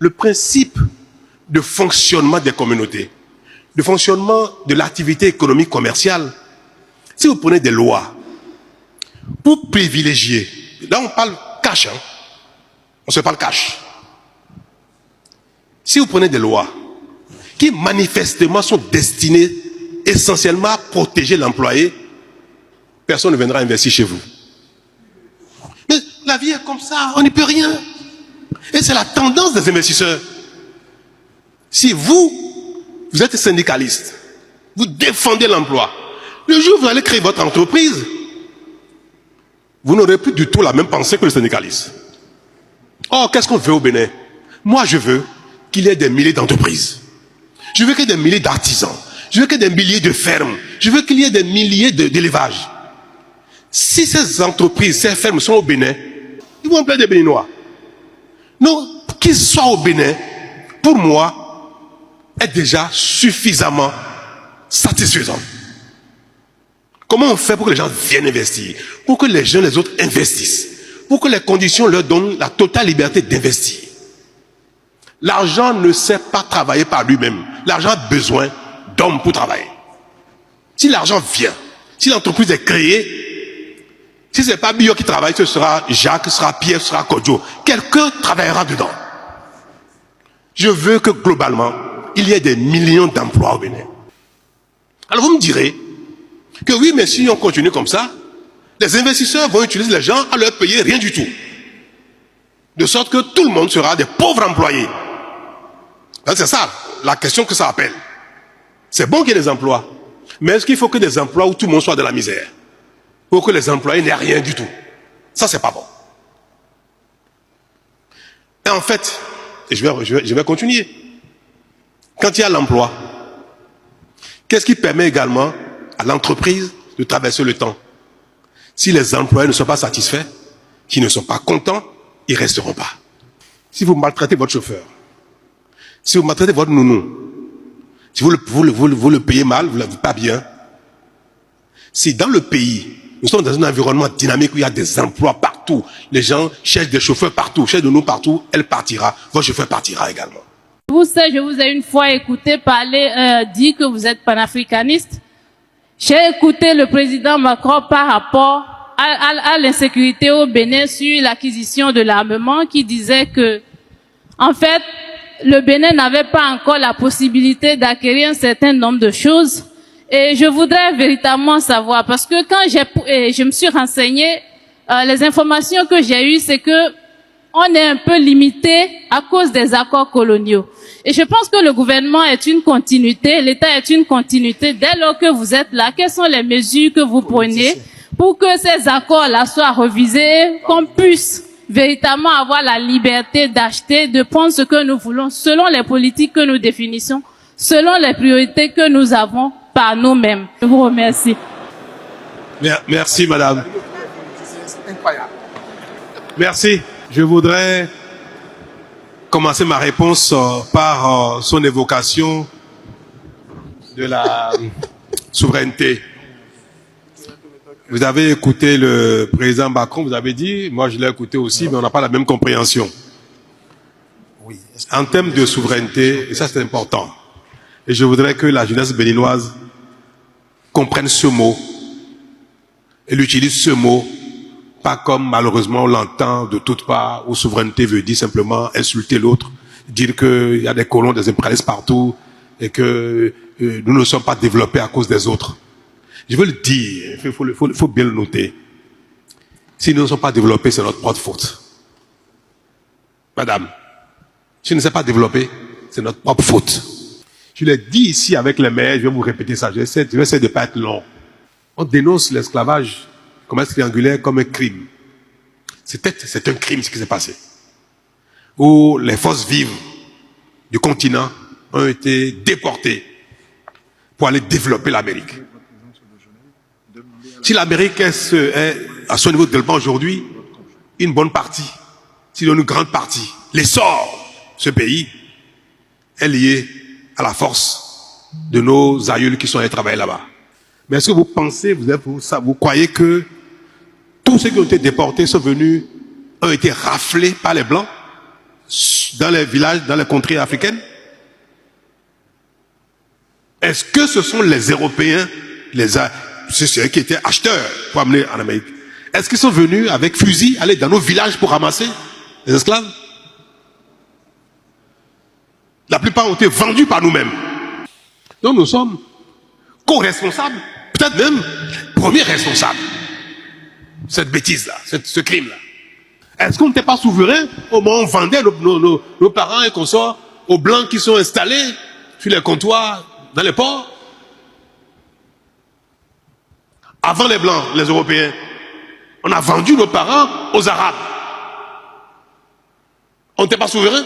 Le principe de fonctionnement des communautés, de fonctionnement de l'activité économique commerciale, si vous prenez des lois pour privilégier, là on parle cash, hein, on se parle cash. Si vous prenez des lois qui manifestement sont destinées essentiellement à protéger l'employé, personne ne viendra investir chez vous. Mais la vie est comme ça, on n'y peut rien. Et c'est la tendance des investisseurs. Si vous êtes syndicaliste, vous défendez l'emploi, le jour où vous allez créer votre entreprise, vous n'aurez plus du tout la même pensée que le syndicaliste. Or, qu'est-ce qu'on veut au Bénin? Moi, je veux qu'il y ait des milliers d'entreprises. Je veux qu'il y ait des milliers d'artisans. Je veux qu'il y ait des milliers de fermes. Je veux qu'il y ait des milliers d'élevages. Si ces entreprises, ces fermes sont au Bénin, ils vont plaire des Béninois. Non, qu'ils soient au Bénin, pour moi, est déjà suffisamment satisfaisant. Comment on fait pour que les gens viennent investir? Pour que les gens, les autres investissent? Pour que les conditions leur donnent la totale liberté d'investir? L'argent ne sait pas travailler par lui-même. L'argent a besoin d'hommes pour travailler. Si l'argent vient, si l'entreprise est créée, si ce n'est pas Bio qui travaille, ce sera Jacques, ce sera Pierre, ce sera Kodjo. Quelqu'un travaillera dedans. Je veux que globalement, il y ait des millions d'emplois au Bénin. Alors vous me direz que oui, mais si on continue comme ça, les investisseurs vont utiliser les gens à leur payer rien du tout. De sorte que tout le monde sera des pauvres employés. C'est ça, la question que ça appelle. C'est bon qu'il y ait des emplois. Mais est-ce qu'il faut que des emplois où tout le monde soit de la misère? Pour que les employés n'aient rien du tout? Ça, c'est pas bon. Et en fait, et je vais continuer. Quand il y a l'emploi, qu'est-ce qui permet également à l'entreprise de traverser le temps? Si les employés ne sont pas satisfaits, s'ils ne sont pas contents, ils ne resteront pas. Si vous maltraitez votre chauffeur, si vous maltraitez votre nounou, si vous le payez mal, vous ne l'avez pas bien, si dans le pays, nous sommes dans un environnement dynamique où il y a des emplois partout, les gens cherchent des chauffeurs partout, cherchent de nous partout, elle partira, votre chauffeur partira également. Je vous ai une fois écouté parler, dire que vous êtes panafricaniste. J'ai écouté le président Macron par rapport à l'insécurité au Bénin sur l'acquisition de l'armement, qui disait que, en fait, le Bénin n'avait pas encore la possibilité d'acquérir un certain nombre de choses. Et je voudrais véritablement savoir, parce que quand je me suis renseignée, les informations que j'ai eues, c'est que on est un peu limité à cause des accords coloniaux. Et je pense que le gouvernement est une continuité, l'État est une continuité. Dès lors que vous êtes là, quelles sont les mesures que vous prenez pour que ces accords-là soient revisés, qu'on puisse véritablement avoir la liberté d'acheter, de prendre ce que nous voulons, selon les politiques que nous définissons, selon les priorités que nous avons par nous-mêmes. Je vous remercie. Merci, madame. Merci. Je voudrais commencer ma réponse par son évocation de la souveraineté. Vous avez écouté le président Macron, vous avez dit, moi je l'ai écouté aussi, mais on n'a pas la même compréhension. En termes de souveraineté, et ça c'est important, et je voudrais que la jeunesse béninoise comprenne ce mot, et utilise ce mot, pas comme malheureusement on l'entend de toutes parts, où souveraineté veut dire simplement insulter l'autre, dire qu'il y a des colons, des impérialistes partout, et que nous ne sommes pas développés à cause des autres. Je veux le dire, il faut bien le noter. Si nous ne sommes pas développés, c'est notre propre faute. Madame, si nous ne sommes pas développés, c'est notre propre faute. Je l'ai dit ici avec les maires, je vais vous répéter ça, je vais essayer de ne pas être long. On dénonce l'esclavage, commerce triangulaire, comme un crime. C'est un crime ce qui s'est passé. Où les forces vives du continent ont été déportées pour aller développer l'Amérique. Si l'Amérique est à son niveau de développement aujourd'hui, une bonne partie, sinon une grande partie, l'essor de ce pays est lié à la force de nos aïeuls qui sont allés travailler là-bas. Mais est-ce que vous pensez, vous croyez que tous ceux qui ont été déportés sont venus, ont été raflés par les Blancs? dans les villages, dans les contrées africaines? Est-ce que ce sont les Européens, ceux qui étaient acheteurs pour amener en Amérique? Est-ce qu'ils sont venus avec fusils, aller dans nos villages pour ramasser les esclaves? La plupart ont été vendus par nous-mêmes. Donc nous sommes co-responsables, peut-être même premiers responsables. Cette bêtise-là, ce crime-là. Est-ce qu'on n'était pas souverain au moment où on vendait nos parents et consorts aux Blancs qui sont installés sur les comptoirs, dans les ports? Avant les Blancs, les Européens, on a vendu nos parents aux Arabes. On n'était pas souverain?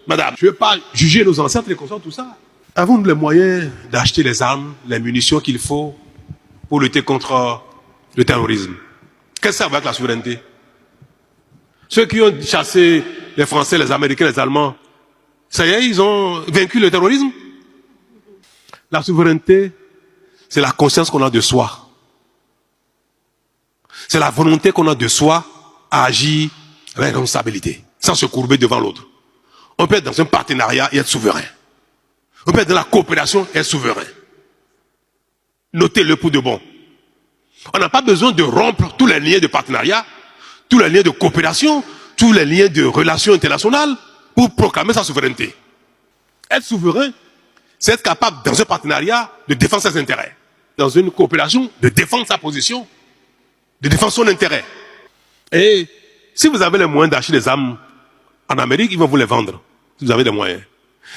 Madame, je ne veux pas juger nos ancêtres, les consorts, tout ça. Avons-nous les moyens d'acheter les armes, les munitions qu'il faut pour lutter contre le terrorisme? Qu'est-ce que ça va avec la souveraineté? Ceux qui ont chassé les Français, les Américains, les Allemands, ça y est, ils ont vaincu le terrorisme? La souveraineté, c'est la conscience qu'on a de soi. C'est la volonté qu'on a de soi à agir avec responsabilité, sans se courber devant l'autre. On peut être dans un partenariat et être souverain. On peut être dans la coopération et être souverain. Notez-le pour de bon. On n'a pas besoin de rompre tous les liens de partenariat, tous les liens de coopération, tous les liens de relations internationales pour proclamer sa souveraineté. Être souverain, c'est être capable, dans un partenariat, de défendre ses intérêts. Dans une coopération, de défendre sa position, de défendre son intérêt. Et si vous avez les moyens d'acheter des armes en Amérique, ils vont vous les vendre. Si vous avez des moyens.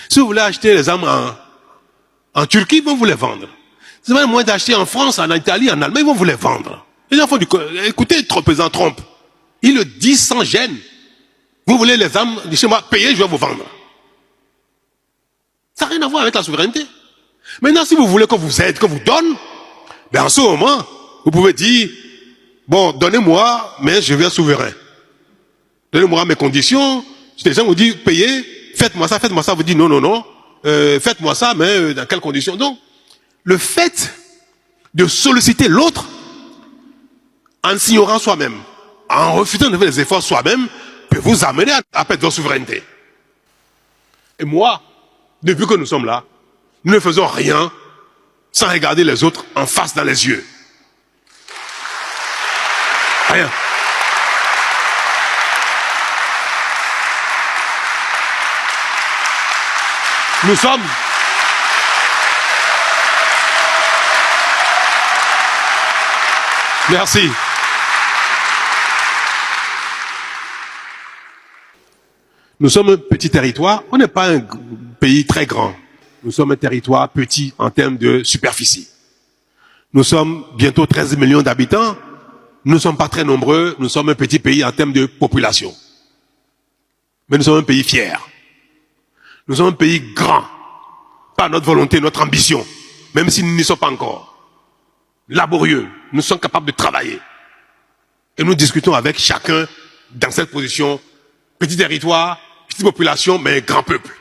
Si vous voulez acheter les armes en Turquie, ils vont vous les vendre. Si vous avez les moyens d'acheter en France, en Italie, en Allemagne, ils vont vous les vendre. Les gens font écoutez, le président Trump. Il le dit sans gêne. Vous voulez les armes de chez moi, payez, je vais vous vendre. Ça n'a rien à voir avec la souveraineté. Maintenant, si vous voulez qu'on vous aide, qu'on vous donne, ben en ce moment, vous pouvez dire, bon, donnez-moi, mais je viens souverain. Donnez-moi mes conditions. Les gens vous disent, payez, faites-moi ça, vous dites non, non, non, faites-moi ça, mais dans quelles conditions? Donc, le fait de solliciter l'autre, en s'ignorant soi-même, en refusant de faire des efforts soi-même, peut vous amener à perdre votre souveraineté. Et moi, depuis que nous sommes là, nous ne faisons rien sans regarder les autres en face dans les yeux. Rien. Nous sommes merci. Nous sommes un petit territoire, on n'est pas un pays très grand. Nous sommes un territoire petit en termes de superficie. Nous sommes bientôt 13 millions d'habitants. Nous ne sommes pas très nombreux, nous sommes un petit pays en termes de population. Mais nous sommes un pays fier. Nous sommes un pays grand. Par notre volonté, notre ambition. Même si nous n'y sommes pas encore. Laborieux. Nous sommes capables de travailler. Et nous discutons avec chacun dans cette position. Petit territoire, petite population, mais grand peuple.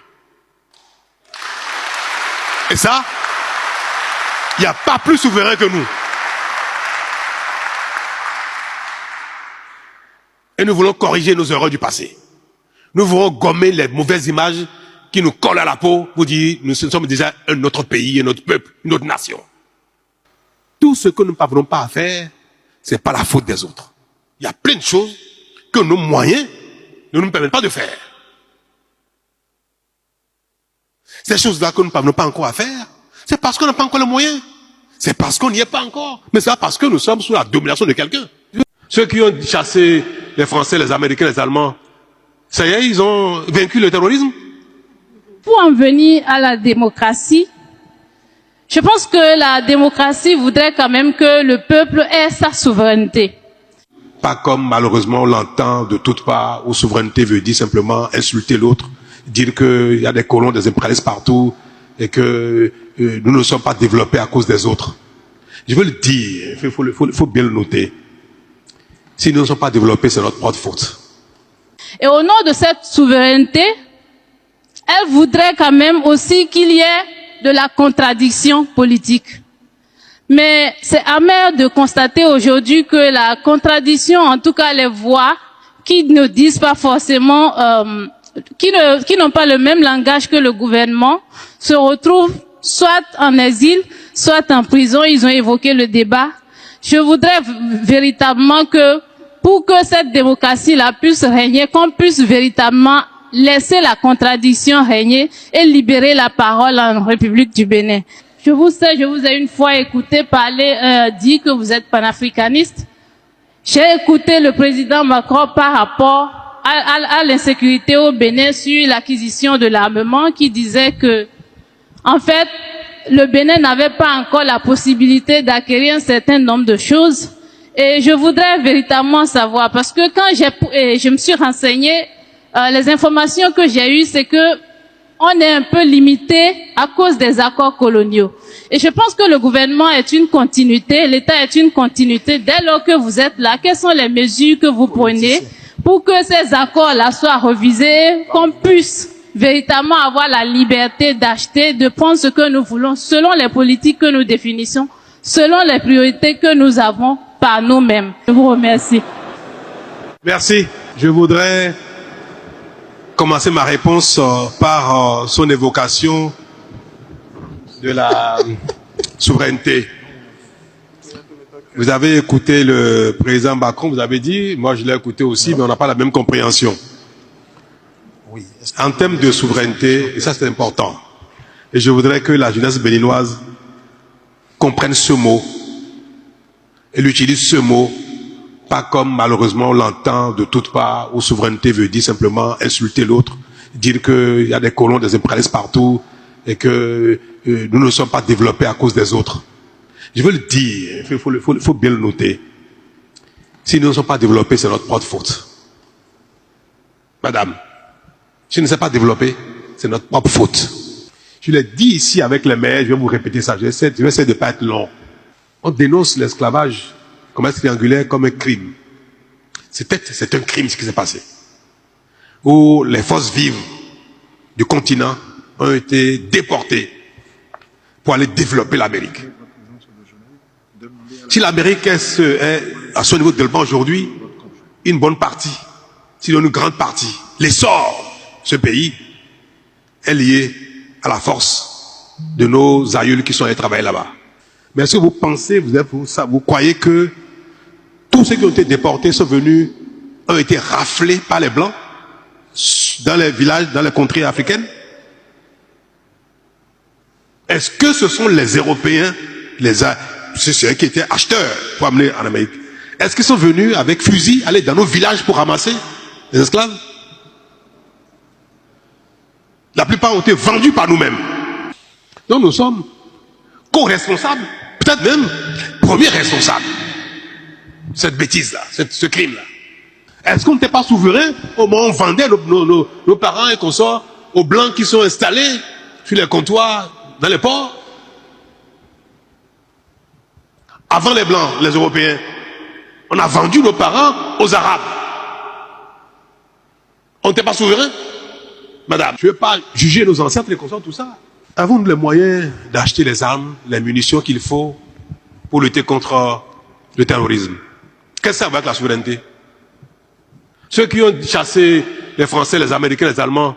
Et ça, il n'y a pas plus souverain que nous. Et nous voulons corriger nos erreurs du passé. Nous voulons gommer les mauvaises images qui nous collent à la peau pour dire nous sommes déjà un autre pays, un autre peuple, une autre nation. Tout ce que nous ne parvenons pas à faire, c'est pas la faute des autres. Il y a plein de choses que nos moyens ne nous permettent pas de faire. Ces choses-là que nous ne parvenons pas encore à faire, c'est parce qu'on n'a pas encore les moyens. C'est parce qu'on n'y est pas encore. Mais c'est pas parce que nous sommes sous la domination de quelqu'un. Ceux qui ont chassé les Français, les Américains, les Allemands, ça y est, ils ont vaincu le terrorisme? Pour en venir à la démocratie, je pense que la démocratie voudrait quand même que le peuple ait sa souveraineté. Pas comme malheureusement on l'entend de toutes parts, où souveraineté veut dire simplement insulter l'autre, dire qu'il y a des colons, des impérialistes partout, et que nous ne sommes pas développés à cause des autres. Je veux le dire, il faut bien le noter. Si nous ne sommes pas développés, c'est notre propre faute. Et au nom de cette souveraineté, elle voudrait quand même aussi qu'il y ait de la contradiction politique. Mais c'est amer de constater aujourd'hui que la contradiction, en tout cas les voix qui ne disent pas forcément qui n'ont pas le même langage que le gouvernement se retrouvent soit en exil, soit en prison. Ils ont évoqué le débat. Je voudrais véritablement que, pour que cette démocratie-là puisse régner, qu'on puisse véritablement laisser la contradiction régner et libérer la parole en République du Bénin. Je vous ai une fois écouté parler, dire que vous êtes panafricaniste. J'ai écouté le président Macron par rapport à l'insécurité au Bénin sur l'acquisition de l'armement, qui disait que, en fait, le Bénin n'avait pas encore la possibilité d'acquérir un certain nombre de choses. Et je voudrais véritablement savoir, parce que quand je me suis renseignée, les informations que j'ai eues, c'est que on est un peu limité à cause des accords coloniaux. Et je pense que le gouvernement est une continuité, l'État est une continuité. Dès lors que vous êtes là, quelles sont les mesures que vous prenez pour que ces accords-là soient revisés, qu'on puisse véritablement avoir la liberté d'acheter, de prendre ce que nous voulons, selon les politiques que nous définissons, selon les priorités que nous avons par nous-mêmes. Je vous remercie. Merci. Je voudrais commencer ma réponse par son évocation de la souveraineté. Vous avez écouté le président Macron, vous avez dit, moi je l'ai écouté aussi, mais on n'a pas la même compréhension. En termes de souveraineté, et ça c'est important, et je voudrais que la jeunesse béninoise comprenne ce mot, et utilise ce mot, pas comme malheureusement on l'entend de toutes parts, où souveraineté veut dire simplement insulter l'autre, dire qu'il y a des colons, des impérialistes partout, et que nous ne sommes pas développés à cause des autres. Je veux le dire, il faut bien le noter. Si nous ne sommes pas développés, c'est notre propre faute. Madame, si nous ne sommes pas développés, c'est notre propre faute. Je l'ai dit ici avec les maires, je vais vous répéter ça, je vais essayer de ne pas être long. On dénonce l'esclavage commerce triangulaire comme un crime. C'est un crime ce qui s'est passé. Où les forces vives du continent ont été déportées pour aller développer l'Amérique. Si l'Amérique est à son niveau de développement aujourd'hui, une bonne partie, sinon une grande partie, l'essor de ce pays est lié à la force de nos aïeuls qui sont allés travailler là-bas. Mais est-ce que vous pensez, vous croyez que tous ceux qui ont été déportés sont venus, ont été raflés par les Blancs dans les villages, dans les contrées africaines? Est-ce que ce sont les Européens, ceux qui étaient acheteurs pour amener en Amérique? Est-ce qu'ils sont venus avec fusil, aller dans nos villages pour ramasser les esclaves? La plupart ont été vendus par nous-mêmes. Donc nous sommes co-responsables, peut-être même premiers responsables. Cette bêtise-là, ce crime-là. Est-ce qu'on n'était pas souverain au moment où on vendait nos parents et consorts aux Blancs qui sont installés sur les comptoirs, dans les ports? Avant les Blancs, les Européens, on a vendu nos parents aux Arabes. On n'était pas souverain? Madame, je ne veux pas juger nos ancêtres, les consorts, tout ça. Avons-nous les moyens d'acheter les armes, les munitions qu'il faut pour lutter contre le terrorisme? Qu'est-ce que ça va avec la souveraineté? Ceux qui ont chassé les Français, les Américains, les Allemands,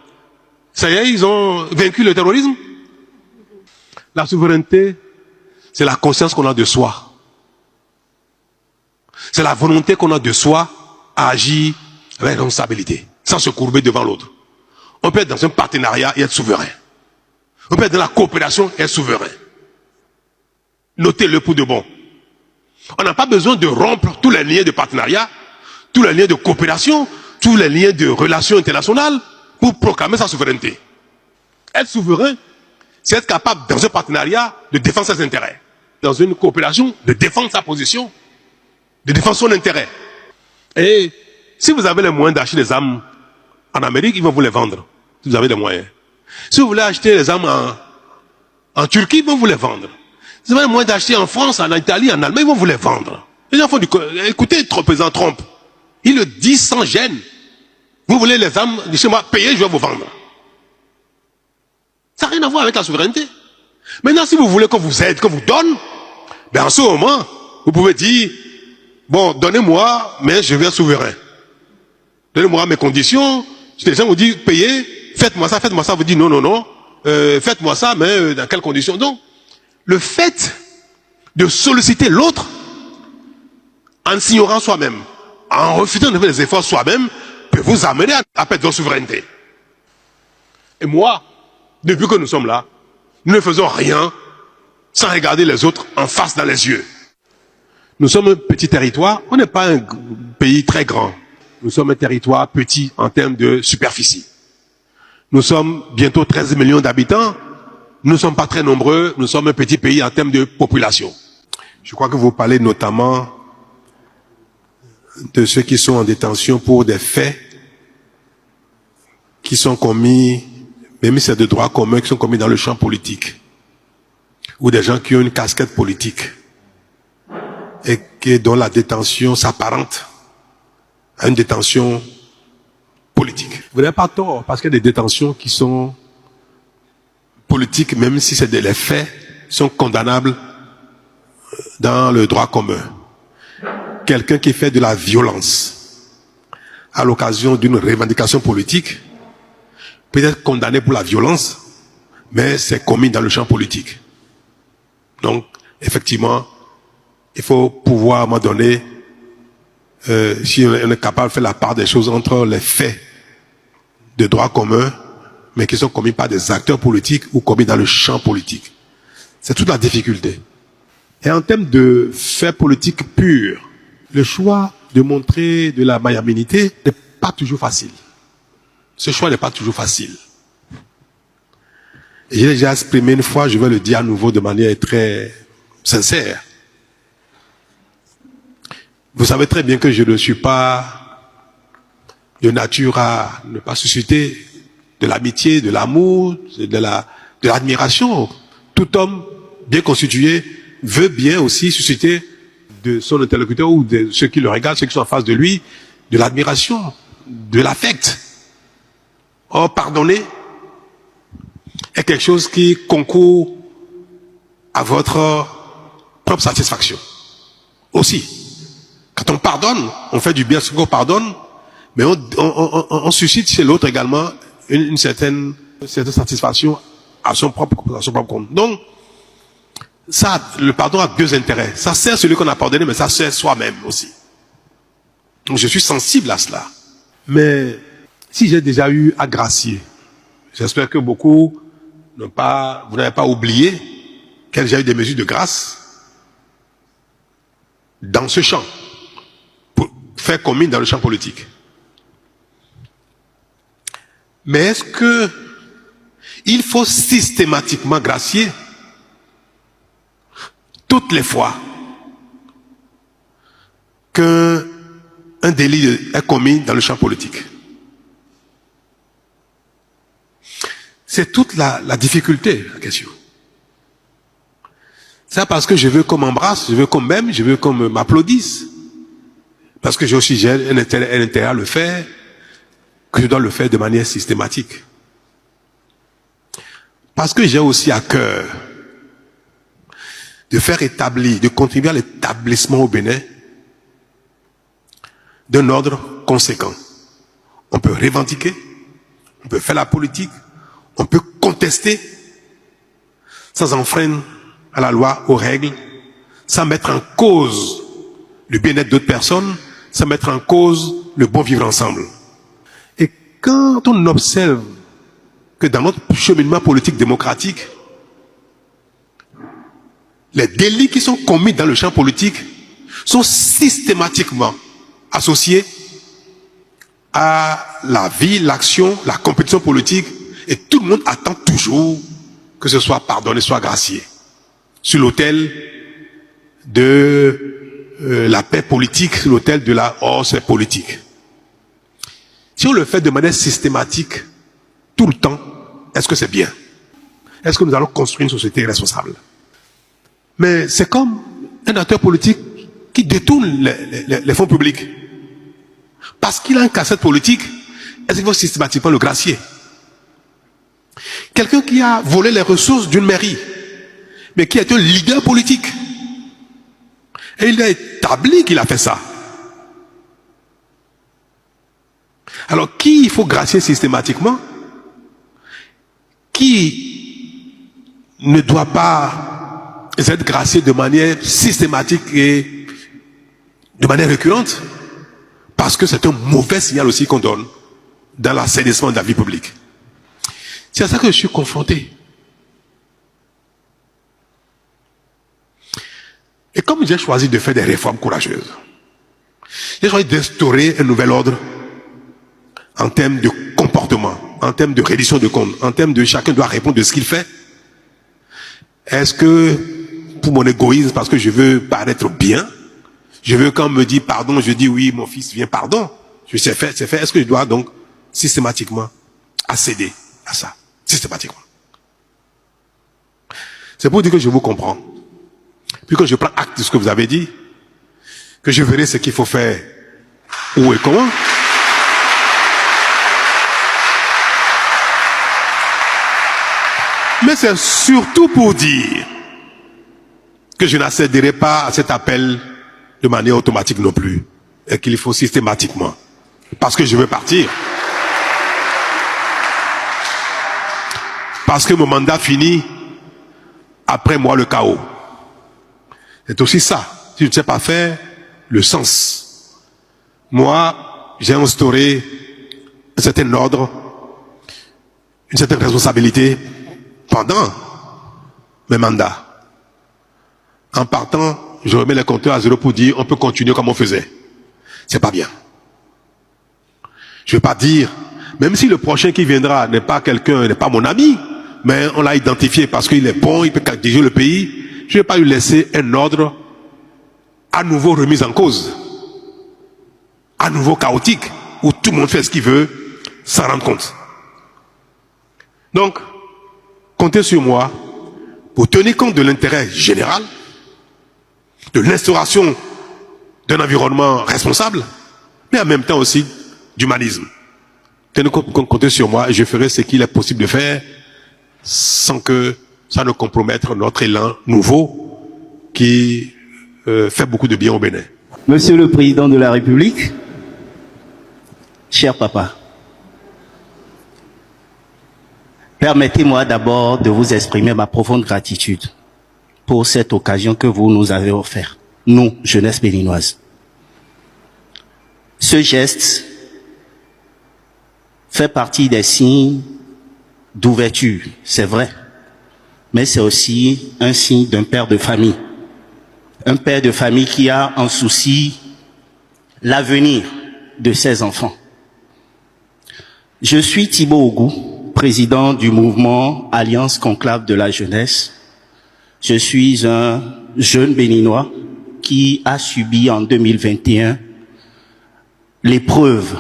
ça y est, ils ont vaincu le terrorisme? La souveraineté, c'est la conscience qu'on a de soi. C'est la volonté qu'on a de soi à agir avec responsabilité, sans se courber devant l'autre. On peut être dans un partenariat et être souverain. On peut être dans la coopération et être souverain. Notez-le pour de bon. On n'a pas besoin de rompre tous les liens de partenariat, tous les liens de coopération, tous les liens de relations internationales pour proclamer sa souveraineté. Être souverain, c'est être capable, dans un partenariat, de défendre ses intérêts. Dans une coopération, de défendre sa position, de défendre son intérêt. Et si vous avez les moyens d'acheter des armes en Amérique, ils vont vous les vendre. Si vous avez des moyens. Si vous voulez acheter les armes en Turquie, ils vont vous les vendre. Si vous avez les moyens d'acheter en France, en Italie, en Allemagne, ils vont vous les vendre. Les gens font écoutez, le président Trump. Il le dit sans gêne. Vous voulez les armes de chez moi, payez, je vais vous vendre. Ça n'a rien à voir avec la souveraineté. Maintenant, si vous voulez qu'on vous aide, qu'on vous donne, ben en ce moment, vous pouvez dire, bon, donnez-moi, mais je vais être souverain. Donnez-moi mes conditions, Les gens vous disent, payez, faites-moi ça, vous dites non, non, non, faites-moi ça, mais dans quelles conditions? Donc, le fait de solliciter l'autre, en s'ignorant soi-même, en refusant de faire des efforts soi-même, peut vous amener à perdre votre souveraineté. Et moi, depuis que nous sommes là, nous ne faisons rien sans regarder les autres en face dans les yeux. Nous sommes un petit territoire, on n'est pas un pays très grand. Nous sommes un territoire petit en termes de superficie. Nous sommes bientôt 13 millions d'habitants. Nous ne sommes pas très nombreux. Nous sommes un petit pays en termes de population. Je crois que vous parlez notamment de ceux qui sont en détention pour des faits qui sont commis, même si c'est de droit commun, qui sont commis dans le champ politique. Ou des gens qui ont une casquette politique et dont la détention s'apparente à une détention politique. Vous n'avez pas tort, parce qu'il y a des détentions qui sont politiques, même si c'est les faits sont condamnables dans le droit commun. Quelqu'un qui fait de la violence à l'occasion d'une revendication politique peut être condamné pour la violence, mais c'est commis dans le champ politique. Donc, effectivement, il faut pouvoir, à un moment donné, si on est capable de faire la part des choses entre les faits de droit commun, mais qui sont commis par des acteurs politiques ou commis dans le champ politique. C'est toute la difficulté. Et en termes de faits politiques purs, le choix de montrer de la magnanimité n'est pas toujours facile. Ce choix n'est pas toujours facile. Et j'ai déjà exprimé une fois, je vais le dire à nouveau de manière très sincère. Vous savez très bien que je ne suis pas de nature à ne pas susciter de l'amitié, de l'amour, de l'admiration. Tout homme bien constitué veut bien aussi susciter de son interlocuteur ou de ceux qui le regardent, ceux qui sont en face de lui, de l'admiration, de l'affect. Or, pardonner est quelque chose qui concourt à votre propre satisfaction. Aussi. Quand on pardonne, on fait du bien ce qu'on pardonne, mais on suscite chez l'autre également une certaine satisfaction à son propre compte. Donc, ça, le pardon a deux intérêts. Ça sert celui qu'on a pardonné, mais ça sert soi-même aussi. Donc, je suis sensible à cela. Mais, si j'ai déjà eu à gracier, j'espère que beaucoup vous n'avez pas oublié qu'il y a déjà eu des mesures de grâce dans ce champ, fait commis dans le champ politique. Mais est-ce que il faut systématiquement gracier toutes les fois qu'un délit est commis dans le champ politique? C'est toute la difficulté, la question. C'est parce que je veux qu'on m'embrasse, je veux qu'on m'aime, je veux qu'on m'applaudisse. Parce que j'ai aussi un intérêt à le faire, que je dois le faire de manière systématique. Parce que j'ai aussi à cœur de faire établir, de contribuer à l'établissement au Bénin d'un ordre conséquent. On peut revendiquer, on peut faire la politique, on peut contester sans enfreindre à la loi, aux règles, sans mettre en cause le bien-être d'autres personnes, sans mettre en cause le bon vivre ensemble. Et quand on observe que dans notre cheminement politique démocratique, les délits qui sont commis dans le champ politique sont systématiquement associés à la vie, l'action, la compétition politique, et tout le monde attend toujours que ce soit pardonné, soit gracié, sur l'autel de la paix politique, sur l'autel de la c'est politique. Si on le fait de manière systématique, tout le temps, est-ce que c'est bien? Est-ce que nous allons construire une société responsable? Mais c'est comme un acteur politique qui détourne les fonds publics. Parce qu'il a une cassette politique, est-ce qu'il faut systématiquement le gracier? Quelqu'un qui a volé les ressources d'une mairie, mais qui est un leader politique, et il a établi qu'il a fait ça. Alors, qui il faut gracier systématiquement? Qui ne doit pas être gracié de manière systématique et de manière récurrente? Parce que c'est un mauvais signal aussi qu'on donne dans l'assainissement de la vie publique. C'est à ça que je suis confronté. Et comme j'ai choisi de faire des réformes courageuses, j'ai choisi d'instaurer un nouvel ordre en termes de comportement, en termes de reddition de comptes, en termes de chacun doit répondre de ce qu'il fait. Est-ce que, pour mon égoïsme, parce que je veux paraître bien, je veux quand on me dit pardon, je dis oui, mon fils vient, pardon. Je sais faire, c'est fait. Est-ce que je dois donc systématiquement accéder à ça? Systématiquement. C'est pour dire que je vous comprends. Puis quand je prends acte de ce que vous avez dit, que je verrai ce qu'il faut faire, où et comment. Mais c'est surtout pour dire que je n'accéderai pas à cet appel de manière automatique non plus, et qu'il faut systématiquement, parce que je veux partir. Parce que mon mandat finit, après moi le chaos. C'est aussi ça. Si je ne sais pas faire, le sens. Moi, j'ai instauré un certain ordre, une certaine responsabilité pendant mes mandats. En partant, je remets les compteurs à zéro pour dire on peut continuer comme on faisait. C'est pas bien. Je ne veux pas dire, même si le prochain qui viendra n'est pas quelqu'un, n'est pas mon ami, mais on l'a identifié parce qu'il est bon, il peut diriger le pays, je ne vais pas lui laisser un ordre à nouveau remis en cause, à nouveau chaotique, où tout le monde fait ce qu'il veut sans rendre compte. Donc, comptez sur moi pour tenir compte de l'intérêt général, de l'instauration d'un environnement responsable, mais en même temps aussi d'humanisme. Comptez sur moi et je ferai ce qu'il est possible de faire sans que ça ne compromette notre élan nouveau qui fait beaucoup de bien au Bénin. Monsieur le Président de la République, cher papa, permettez-moi d'abord de vous exprimer ma profonde gratitude pour cette occasion que vous nous avez offerte, nous, jeunesse béninoise. Ce geste fait partie des signes d'ouverture, c'est vrai, mais c'est aussi un signe d'un père de famille. Un père de famille qui a en souci l'avenir de ses enfants. Je suis Thibaut Ogou, président du mouvement Alliance Conclave de la Jeunesse. Je suis un jeune béninois qui a subi en 2021 l'épreuve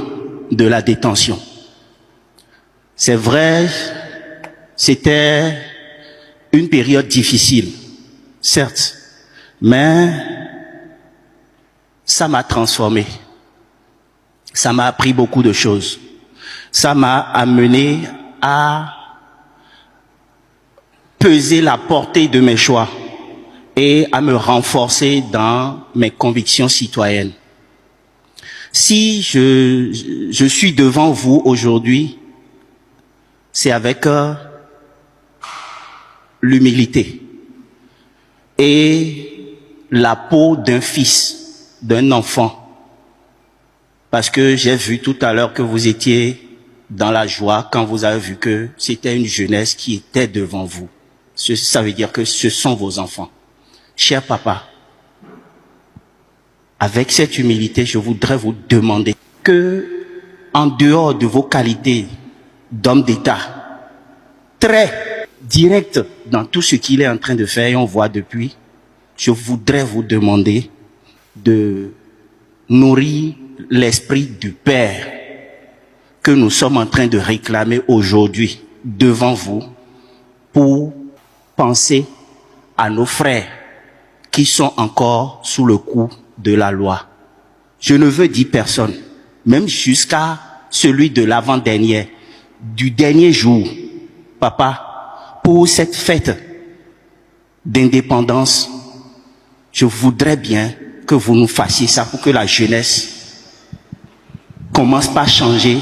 de la détention. C'est vrai, c'était une période difficile, certes, mais ça m'a transformé. Ça m'a appris beaucoup de choses. Ça m'a amené à peser la portée de mes choix et à me renforcer dans mes convictions citoyennes. Si je suis devant vous aujourd'hui, c'est avec l'humilité et la peau d'un fils, d'un enfant. Parce que j'ai vu tout à l'heure que vous étiez dans la joie quand vous avez vu que c'était une jeunesse qui était devant vous. Ça veut dire que ce sont vos enfants. Cher papa, avec cette humilité, je voudrais vous demander que, en dehors de vos qualités d'homme d'État, très direct dans tout ce qu'il est en train de faire et on voit depuis, je voudrais vous demander de nourrir l'esprit du Père que nous sommes en train de réclamer aujourd'hui devant vous pour penser à nos frères qui sont encore sous le coup de la loi. Je ne veux dire personne, même jusqu'à celui de l'avant-dernier, du dernier jour, papa, pour cette fête d'indépendance, je voudrais bien que vous nous fassiez ça pour que la jeunesse commence par changer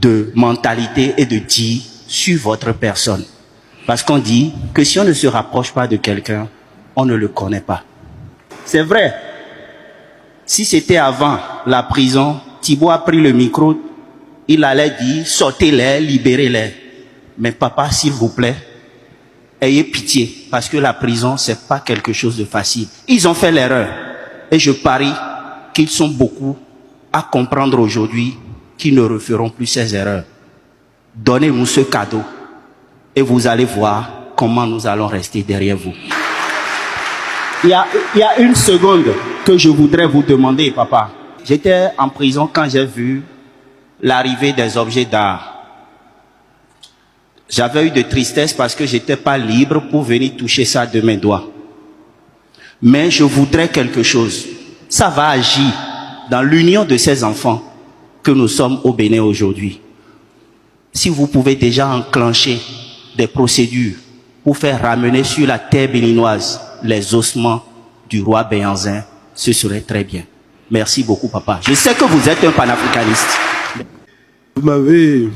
de mentalité et de dire sur votre personne. Parce qu'on dit que si on ne se rapproche pas de quelqu'un, on ne le connaît pas. C'est vrai. Si c'était avant la prison, Thibaut a pris le micro, il allait dire sortez-les, libérez-les. Mais papa, s'il vous plaît, ayez pitié, parce que la prison, c'est pas quelque chose de facile. Ils ont fait l'erreur. Et je parie qu'ils sont beaucoup à comprendre aujourd'hui qu'ils ne referont plus ces erreurs. Donnez-nous ce cadeau et vous allez voir comment nous allons rester derrière vous. Il y a une seconde que je voudrais vous demander, papa. J'étais en prison quand j'ai vu l'arrivée des objets d'art. J'avais eu de tristesse parce que j'étais pas libre pour venir toucher ça de mes doigts. Mais je voudrais quelque chose. Ça va agir dans l'union de ces enfants que nous sommes au Bénin aujourd'hui. Si vous pouvez déjà enclencher des procédures pour faire ramener sur la terre béninoise les ossements du roi Béhanzin, ce serait très bien. Merci beaucoup, papa. Je sais que vous êtes un panafricaniste. Vous m'avez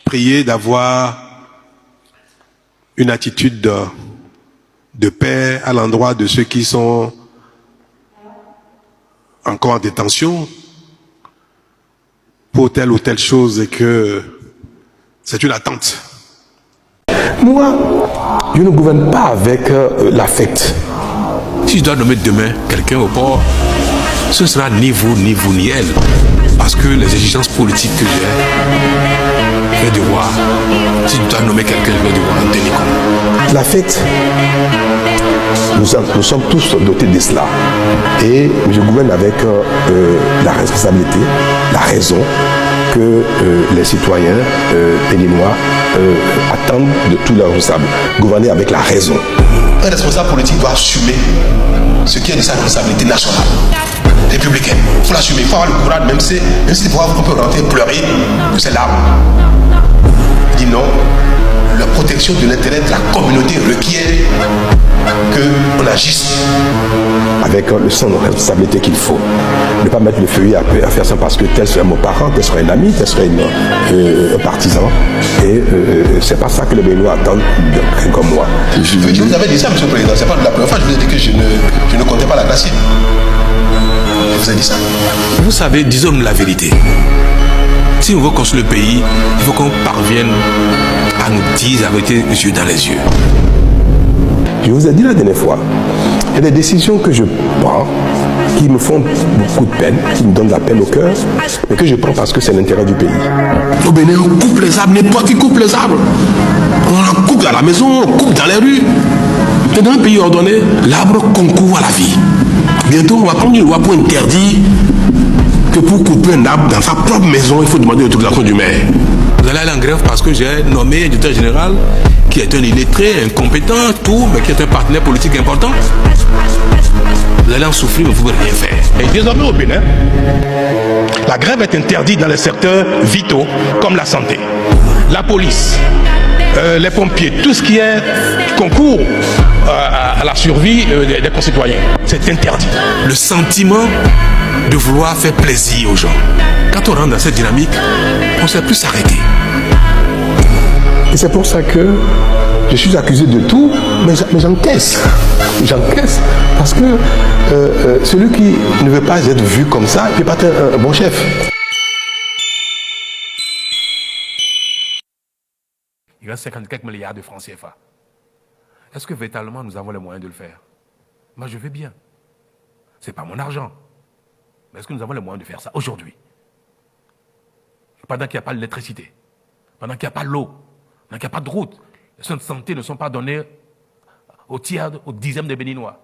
prié d'avoir une attitude de paix à l'endroit de ceux qui sont encore en détention pour telle ou telle chose et que c'est une attente. Moi, je ne gouverne pas avec l'affect. Si je dois nommer demain quelqu'un au port, ce sera ni vous, ni elle. Parce que les exigences politiques que j'ai, je vais devoir, si je dois nommer quelqu'un, je vais devoir en tenir compte. L'affect, nous sommes tous dotés de cela. Et je gouverne avec la responsabilité, la raison que les citoyens béninois attendent de tous leurs responsables. Gouverner avec la raison. Un responsable politique doit assumer ce qui est de sa responsabilité nationale, républicaine. Il faut l'assumer, il faut avoir le courage, même si des fois on peut rentrer pleurer de ses larmes. Il dit non, la protection de l'intérêt de la communauté requiert qu'on agisse avec le sens de responsabilité qu'il faut. Ne pas mettre le feuillet à faire ça parce que tel serait mon parent, tel serait un ami, tel serait un partisan. Et c'est pas ça que les Béninois attendent de comme moi. Je vous avais dit ça, monsieur le Président, c'est pas de la première fois, je vous ai dit que je ne comptais pas la glacier. Je vous ai dit ça. Vous savez, disons la vérité. Si on veut construire le pays, il faut qu'on parvienne à nous dire la vérité les yeux dans les yeux. Je vous ai dit la dernière fois, il y a des décisions que je prends qui me font beaucoup de peine, qui me donnent la peine au cœur, mais que je prends parce que c'est l'intérêt du pays. Au Bénin, on coupe les arbres, n'importe qui coupe les arbres. On en coupe à la maison, on coupe dans les rues. Et dans un pays ordonné, l'arbre concourt à la vie. Bientôt, on va prendre une loi pour interdire que pour couper un arbre dans sa propre maison, il faut demander l'autorisation du maire. Vous allez aller en grève parce que j'ai nommé un directeur général qui est un illettré, incompétent, tout, mais qui est un partenaire politique important. Vous allez en souffrir, mais vous ne pouvez rien faire. Et désormais au Bénin, la grève est interdite dans les secteurs vitaux comme la santé, la police, les pompiers, tout ce qui est concours à la survie des concitoyens. C'est interdit. Le sentiment de vouloir faire plaisir aux gens. Quand on rentre dans cette dynamique, on ne sait plus s'arrêter. Et c'est pour ça que je suis accusé de tout, mais j'encaisse. J'encaisse parce que celui qui ne veut pas être vu comme ça, il ne peut pas être un bon chef. Il reste 54 milliards de francs CFA. Est-ce que véritablement nous avons les moyens de le faire? Moi, je veux bien. Ce n'est pas mon argent. Mais est-ce que nous avons les moyens de faire ça aujourd'hui? Pendant qu'il n'y a pas d'électricité, pendant qu'il n'y a pas l'eau, pendant qu'il n'y a pas de route, les soins de santé ne sont pas donnés aux tiers, aux dixièmes des Béninois.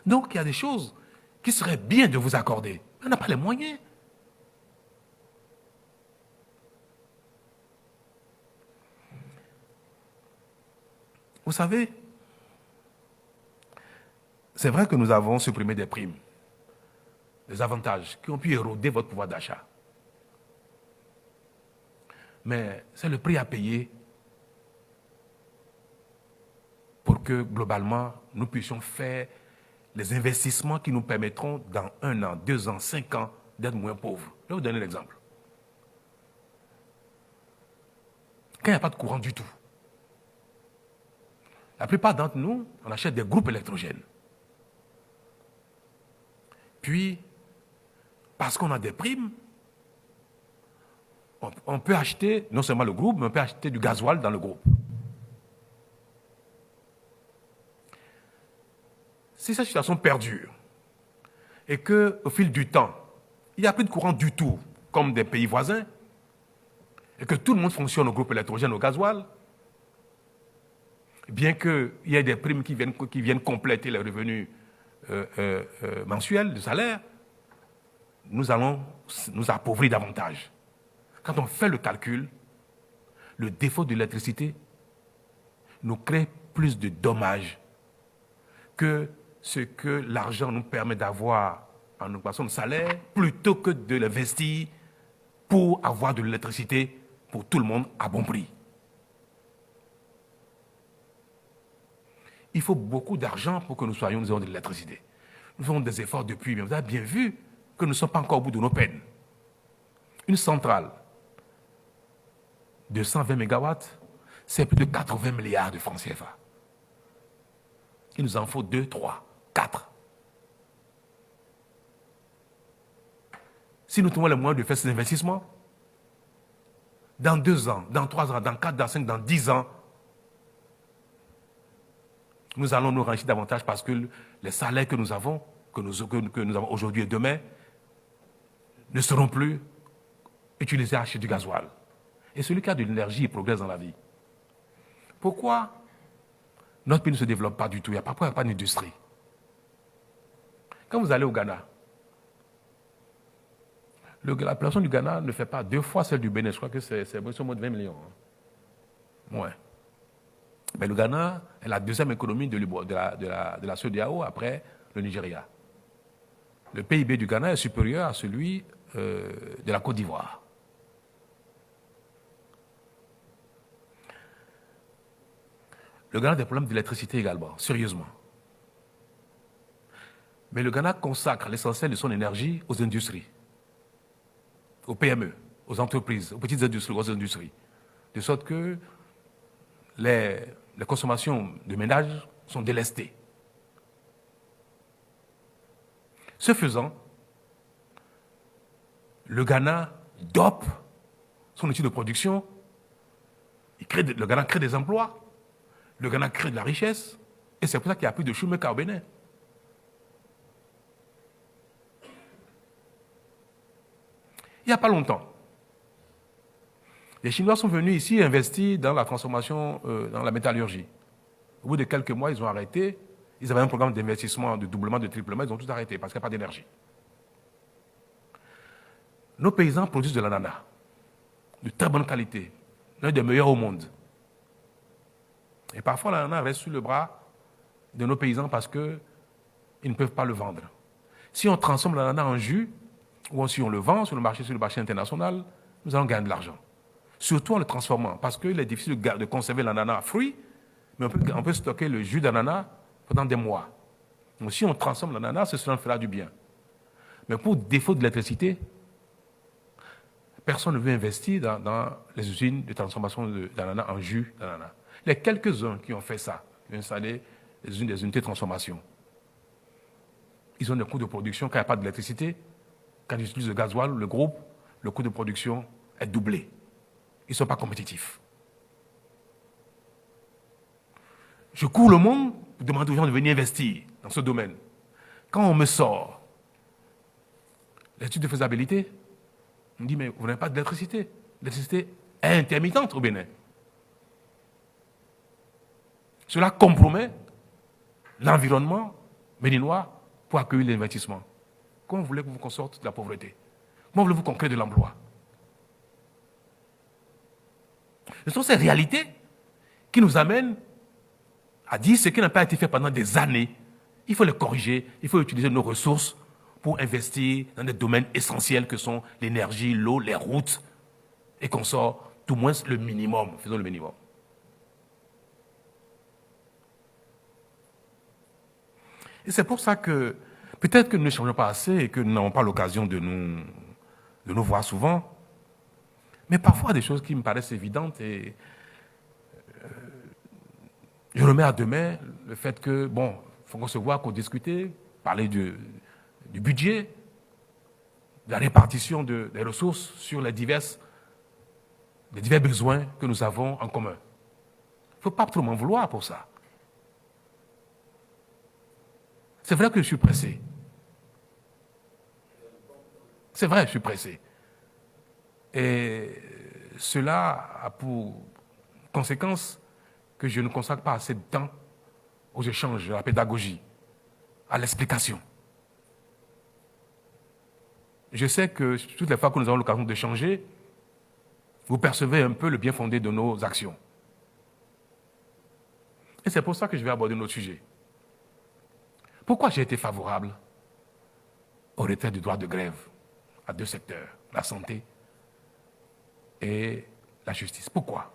Donc, il y a des choses qui seraient bien de vous accorder. On n'a pas les moyens. Vous savez, c'est vrai que nous avons supprimé des primes, des avantages qui ont pu éroder votre pouvoir d'achat. Mais c'est le prix à payer pour que, globalement, nous puissions faire les investissements qui nous permettront, dans 1 an, 2 ans, 5 ans, d'être moins pauvres. vais vous donner l'exemple. Quand il n'y a pas de courant du tout, la plupart d'entre nous, on achète des groupes électrogènes. Puis, parce qu'on a des primes, on peut acheter, non seulement le groupe, mais on peut acheter du gasoil dans le groupe. Si cette situation perdure et qu'au fil du temps, il n'y a plus de courant du tout, comme des pays voisins, et que tout le monde fonctionne au groupe électrogène, au gasoil, bien qu'il y ait des primes qui viennent compléter les revenus mensuels de salaire, nous allons nous appauvrir davantage. Quand on fait le calcul, le défaut de l'électricité nous crée plus de dommages que ce que l'argent nous permet d'avoir en augmentation de salaire, plutôt que de l'investir pour avoir de l'électricité pour tout le monde à bon prix. Il faut beaucoup d'argent pour que nous ayons de l'électricité. Nous faisons des efforts depuis, mais vous avez bien vu que nous ne sommes pas encore au bout de nos peines. Une centrale de 120 MW, c'est plus de 80 milliards de francs CFA. Il nous en faut 2, 3, 4. Si nous trouvons les moyens de faire ces investissements, dans 2 ans, dans 3 ans, dans 4, dans 5, dans 10 ans, nous allons nous enrichir davantage parce que les salaires que nous avons, aujourd'hui et demain, ne seront plus utilisés à acheter du gasoil. Et celui qui a de l'énergie, il progresse dans la vie. Pourquoi notre pays ne se développe pas du tout? Pourquoi il n'y a pas d'industrie? Quand vous allez au Ghana, la population du Ghana ne fait pas 2 fois celle du Bénin. Je crois que c'est au moins de 20 millions. Ouais. Mais le Ghana est la deuxième économie de la CEDEAO après le Nigeria. Le PIB du Ghana est supérieur à celui de la Côte d'Ivoire. Le Ghana a des problèmes d'électricité également, sérieusement. Mais le Ghana consacre l'essentiel de son énergie aux industries, aux PME, aux entreprises, aux petites industries, aux grosses industries. De sorte que les consommations de ménage sont délestées. Ce faisant, le Ghana dope son outil de production, le Ghana crée des emplois, le Ghana crée de la richesse, et c'est pour ça qu'il n'y a plus de shoemaker au Bénin. Il n'y a pas longtemps, les Chinois sont venus ici investir dans la transformation, dans la métallurgie. Au bout de quelques mois, ils ont arrêté. Ils avaient un programme d'investissement, de doublement, de triplement, ils ont tout arrêté parce qu'il n'y a pas d'énergie. Nos paysans produisent de l'ananas, de très bonne qualité, l'un des meilleurs au monde. Et parfois, l'ananas reste sur le bras de nos paysans parce qu'ils ne peuvent pas le vendre. Si on transforme l'ananas en jus, ou si on le vend sur le marché international, nous allons gagner de l'argent. Surtout en le transformant, parce qu'il est difficile de conserver l'ananas fruit, mais on peut stocker le jus d'ananas pendant des mois. Donc si on transforme l'ananas, cela fera du bien. Mais pour défaut d'électricité, personne ne veut investir dans les usines de transformation d'ananas en jus d'ananas. Il y a quelques-uns qui ont fait ça, qui ont installé des unités de transformation. Ils ont des coûts de production, quand il n'y a pas d'électricité, quand ils utilisent le gasoil, le groupe, le coût de production est doublé. Ils ne sont pas compétitifs. Je cours le monde pour demander aux gens de venir investir dans ce domaine. Quand on me sort l'étude de faisabilité, on me dit, mais vous n'avez pas d'électricité. L'électricité est intermittente au Bénin. Cela compromet l'environnement béninois pour accueillir l'investissement. Comment voulez-vous qu'on sorte de la pauvreté? Comment voulez-vous qu'on crée de l'emploi? Ce sont ces réalités qui nous amènent à dire ce qui n'a pas été fait pendant des années. Il faut les corriger, il faut utiliser nos ressources pour investir dans des domaines essentiels que sont l'énergie, l'eau, les routes, et qu'on sort tout moins le minimum. Faisons le minimum. Et c'est pour ça que peut-être que nous ne changeons pas assez et que nous n'avons pas l'occasion de de nous voir souvent. Mais parfois, des choses qui me paraissent évidentes et je remets à demain le fait que, bon, il faut qu'on se voit, qu'on discute, parler du budget, de la répartition des ressources sur les divers besoins que nous avons en commun. Il ne faut pas trop m'en vouloir pour ça. C'est vrai que je suis pressé. C'est vrai, je suis pressé. Et cela a pour conséquence que je ne consacre pas assez de temps aux échanges, à la pédagogie, à l'explication. Je sais que toutes les fois que nous avons l'occasion d'échanger, vous percevez un peu le bien fondé de nos actions. Et c'est pour ça que je vais aborder notre sujet. Pourquoi j'ai été favorable au retrait du droit de grève à deux secteurs, la santé et la justice? Pourquoi?